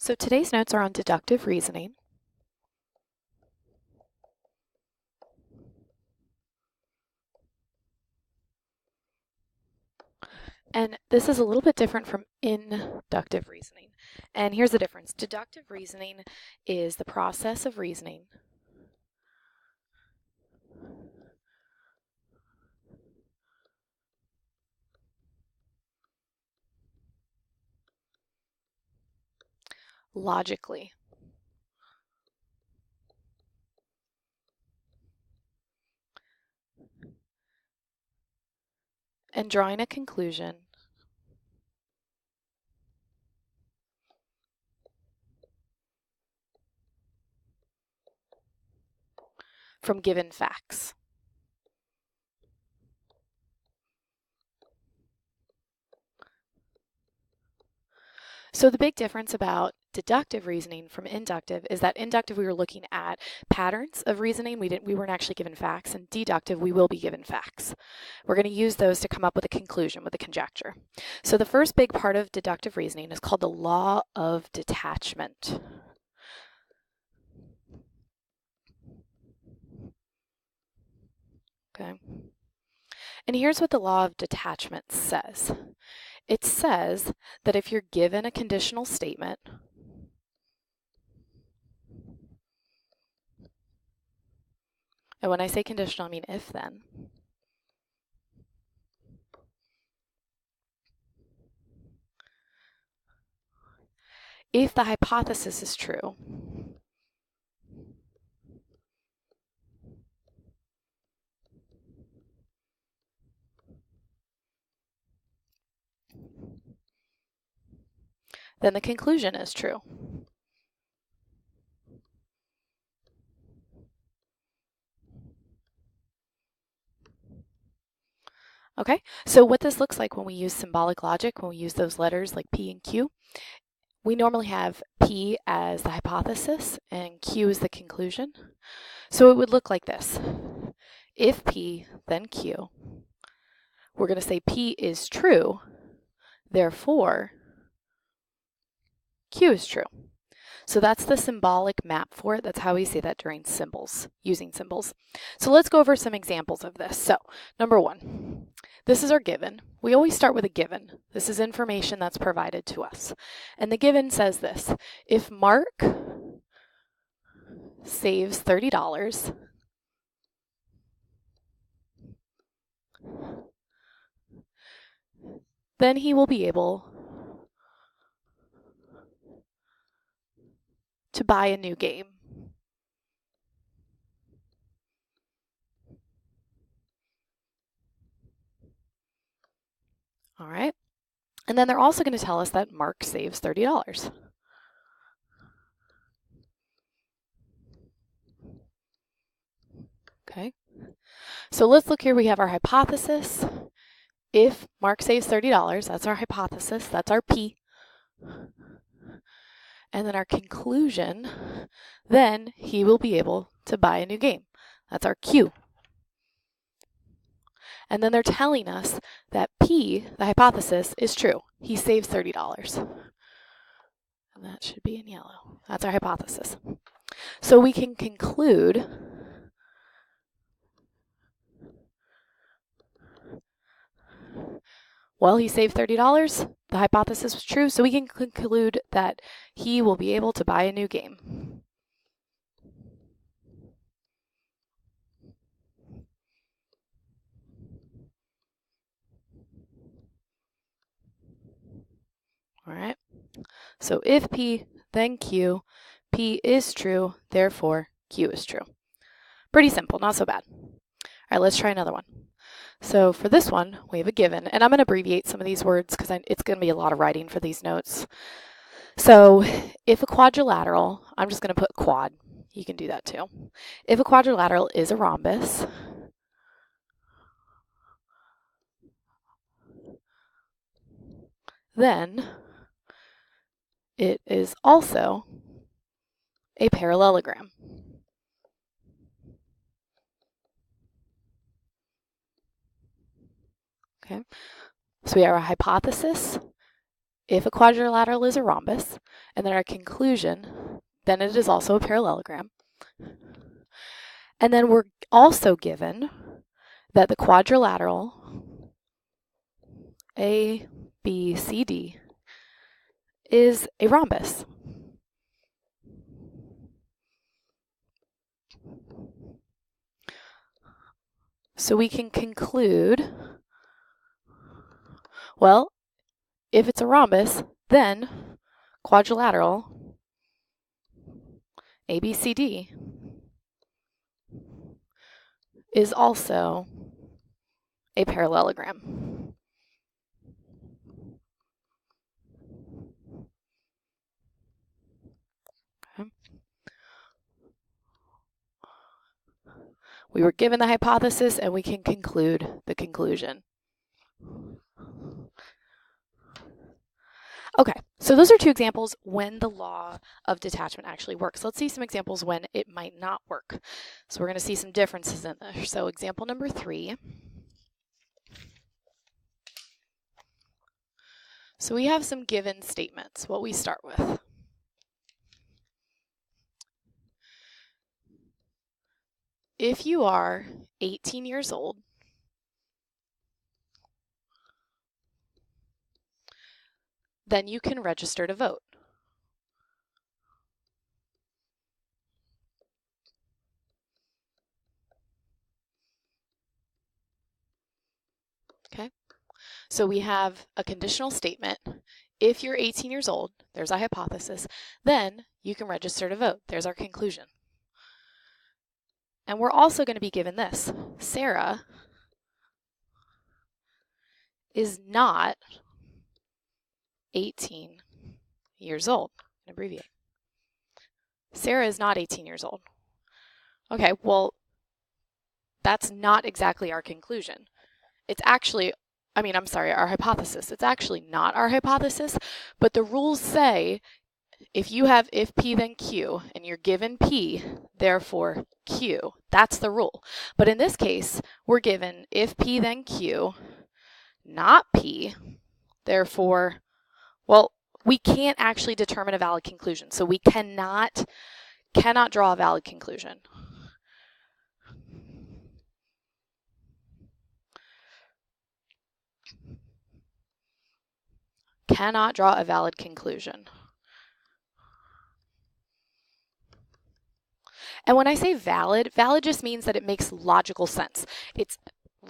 So today's notes are on deductive reasoning. And this is a little bit different from inductive reasoning. And here's the difference. Deductive reasoning is the process of reasoning logically. And drawing a conclusion from given facts. So the big difference about deductive reasoning from inductive is that inductive we were looking at patterns of reasoning. We weren't actually given facts, and deductive we will be given facts. We're going to use those to come up with a conclusion, with a conjecture. So the first big part of deductive reasoning is called the law of detachment. Okay. And here's what the law of detachment says. It says that if you're given a conditional statement, and when I say conditional, I mean if then, if the hypothesis is true, then the conclusion is true. Okay, so what this looks like when we use symbolic logic, when we use those letters like P and Q, we normally have P as the hypothesis and Q is the conclusion. So it would look like this. If P, then Q. We're going to say P is true, therefore Q is true. So that's the symbolic map for it. That's how we say that during symbols, using symbols. So let's go over some examples of this. So number one, this is our given. We always start with a given. This is information that's provided to us. And the given says this: if Mark saves $30, then he will be able to buy a new game. All right. And then they're also going to tell us that Mark saves $30. Okay. So let's look here. We have our hypothesis. If Mark saves $30, that's our hypothesis. That's our P. And then our conclusion, then he will be able to buy a new game. That's our Q. And then they're telling us that P, the hypothesis, is true. He saves $30. And that should be in yellow. That's our hypothesis. So we can conclude well, he saved $30. The hypothesis was true, so we can conclude that he will be able to buy a new game. All right. So if P, then Q. P is true, therefore Q is true. Pretty simple, not so bad. All right, let's try another one. So for this one, we have a given, and I'm going to abbreviate some of these words because it's going to be a lot of writing for these notes. So if a quadrilateral, I'm just going to put quad. You can do that too. If a quadrilateral is a rhombus, then it is also a parallelogram. Okay, so we have our hypothesis. if a quadrilateral is a rhombus, and then our conclusion, then it is also a parallelogram. And then we're also given that the quadrilateral ABCD is a rhombus. So we can conclude, well, if it's a rhombus, then quadrilateral ABCD is also a parallelogram. Okay. We were given the hypothesis and we can conclude the conclusion. Okay, so those are two examples when the law of detachment actually works. Let's see some examples when it might not work. So we're going to see some differences in there. So example number 3. So we have some given statements, what we start with. If you are 18 years old, then you can register to vote. Okay, so we have a conditional statement. If you're 18 years old, there's a hypothesis, then you can register to vote. There's our conclusion. And we're also going to be given this. Sarah is not 18 years old. I'll abbreviate. Sarah is not 18 years old. Okay, well, that's not exactly our conclusion. It's actually, our hypothesis. It's actually not our hypothesis, but the rules say if you have if P then Q and you're given P, therefore Q, that's the rule. But in this case, we're given if P then Q, not P, therefore, well, we can't actually determine a valid conclusion. So we cannot draw a valid conclusion. Cannot draw a valid conclusion. And when I say valid just means that it makes logical sense. It's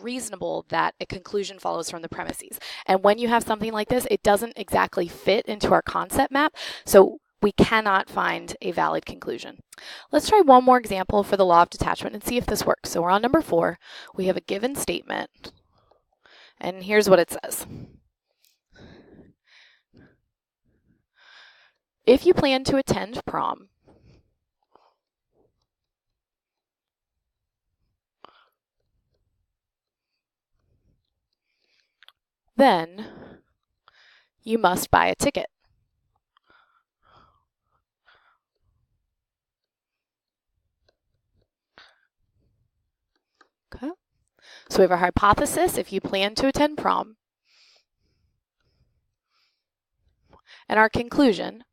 reasonable that a conclusion follows from the premises. And when you have something like this, it doesn't exactly fit into our concept map, so we cannot find a valid conclusion. Let's try one more example for the law of detachment and see if this works. So we're on number 4. We have a given statement, and here's what it says. If you plan to attend prom, then you must buy a ticket. Okay. So we have our hypothesis, if you plan to attend prom, and our conclusion,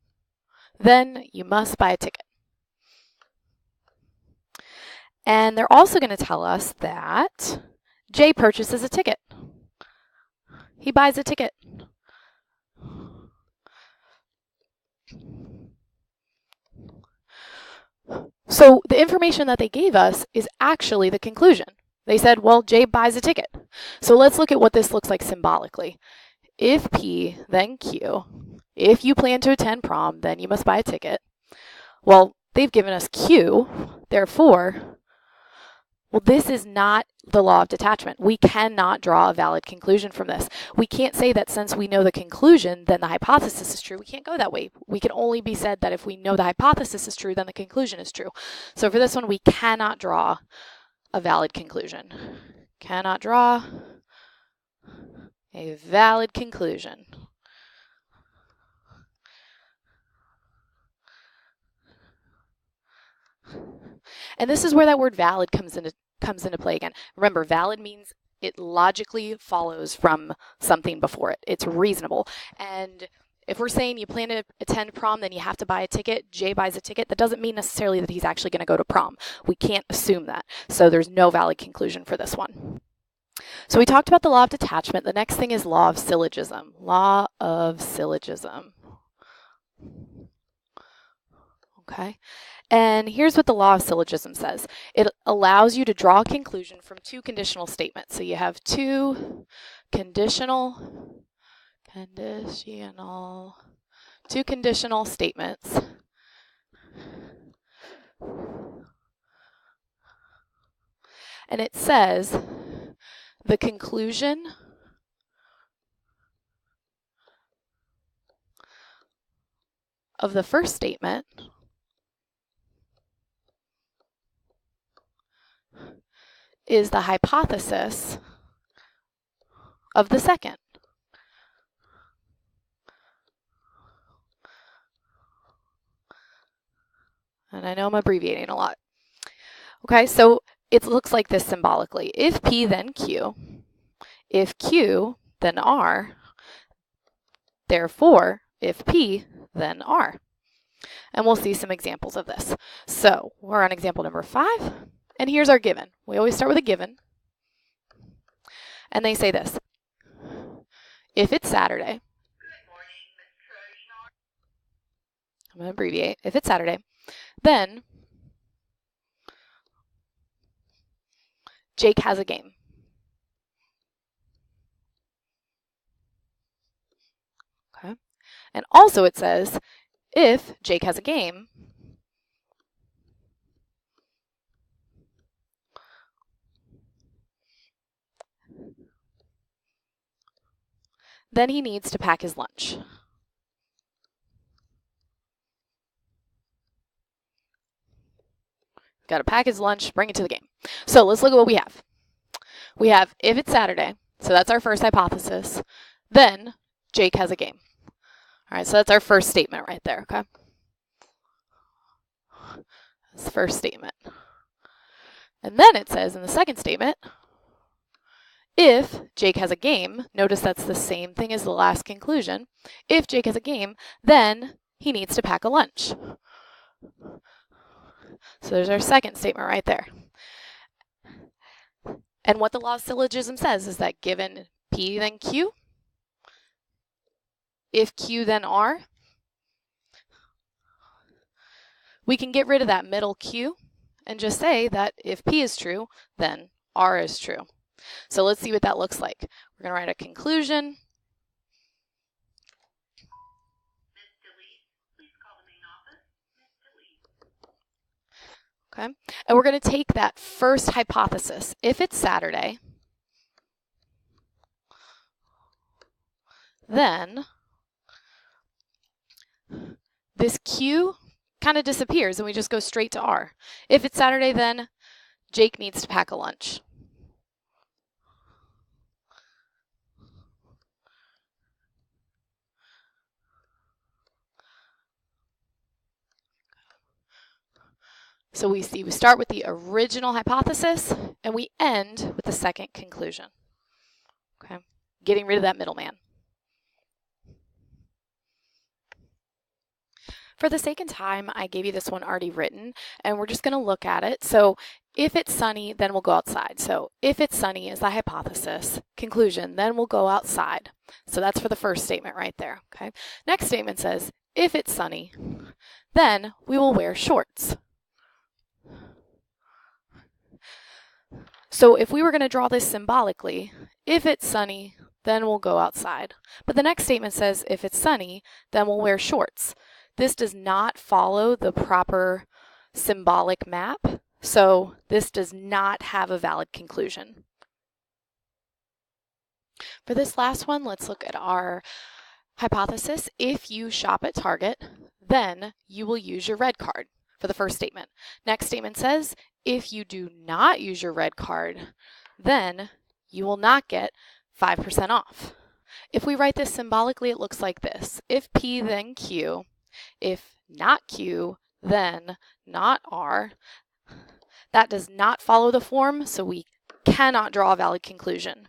then you must buy a ticket. And they're also going to tell us that Jay purchases a ticket. He buys a ticket. So the information that they gave us is actually the conclusion. They said, well, Jay buys a ticket. So let's look at what this looks like symbolically. If P, then Q. If you plan to attend prom, then you must buy a ticket. Well, they've given us Q, therefore, well, this is not the law of detachment. We cannot draw a valid conclusion from this. We can't say that since we know the conclusion, then the hypothesis is true. We can't go that way. We can only be said that if we know the hypothesis is true, then the conclusion is true. So for this one, we cannot draw a valid conclusion. Cannot draw a valid conclusion. And this is where that word valid comes into play again. Remember, valid means it logically follows from something before it. It's reasonable. And If we're saying you plan to attend prom, then you have to buy a ticket, J buys a ticket, that doesn't mean necessarily that he's actually going to go to prom. We can't assume that. So there's no valid conclusion for this one. So we talked about the law of detachment. The next thing is law of syllogism. Law of syllogism. Okay. And here's what the law of syllogism says. It allows you to draw a conclusion from two conditional statements. So you have two conditional statements. And it says the conclusion of the first statement is the hypothesis of the second. And I know I'm abbreviating a lot. Okay, so it looks like this symbolically. If P, then Q. If Q, then R. Therefore, if P, then R. And we'll see some examples of this. So we're on example number 5. And here's our given. We always start with a given. And they say this. If it's Saturday, I'm going to abbreviate. If it's Saturday, then Jake has a game. Okay. And also it says, if Jake has a game, then he needs to pack his lunch. Got to pack his lunch, bring it to the game. So let's look at what we have. We have if it's Saturday, so that's our first hypothesis, then Jake has a game. All right, so that's our first statement right there, okay? That's the first statement. And then it says in the second statement, if Jake has a game, notice that's the same thing as the last conclusion. If Jake has a game, then he needs to pack a lunch. So there's our second statement right there. And what the law of syllogism says is that given P then Q, if Q then R, we can get rid of that middle Q and just say that if P is true, then R is true. So let's see what that looks like. We're going to write a conclusion. Okay, and we're going to take that first hypothesis. If it's Saturday, then this Q kind of disappears and we just go straight to R. If it's Saturday, then Jake needs to pack a lunch. So we start with the original hypothesis and we end with the second conclusion. Okay, getting rid of that middleman. For the sake of time, I gave you this one already written, and we're just going to look at it. So if it's sunny, then we'll go outside. So if it's sunny is the hypothesis. Conclusion, then we'll go outside. So that's for the first statement right there. Okay. Next statement says, if it's sunny, then we will wear shorts. So if we were going to draw this symbolically, if it's sunny, then we'll go outside. But the next statement says, if it's sunny, then we'll wear shorts. This does not follow the proper symbolic map, so this does not have a valid conclusion. For this last one, let's look at our hypothesis. If you shop at Target, then you will use your red card for the first statement. Next statement says, if you do not use your red card, then you will not get 5% off. If we write this symbolically, it looks like this. If P, then Q. If not Q, then not R. That does not follow the form, so we cannot draw a valid conclusion.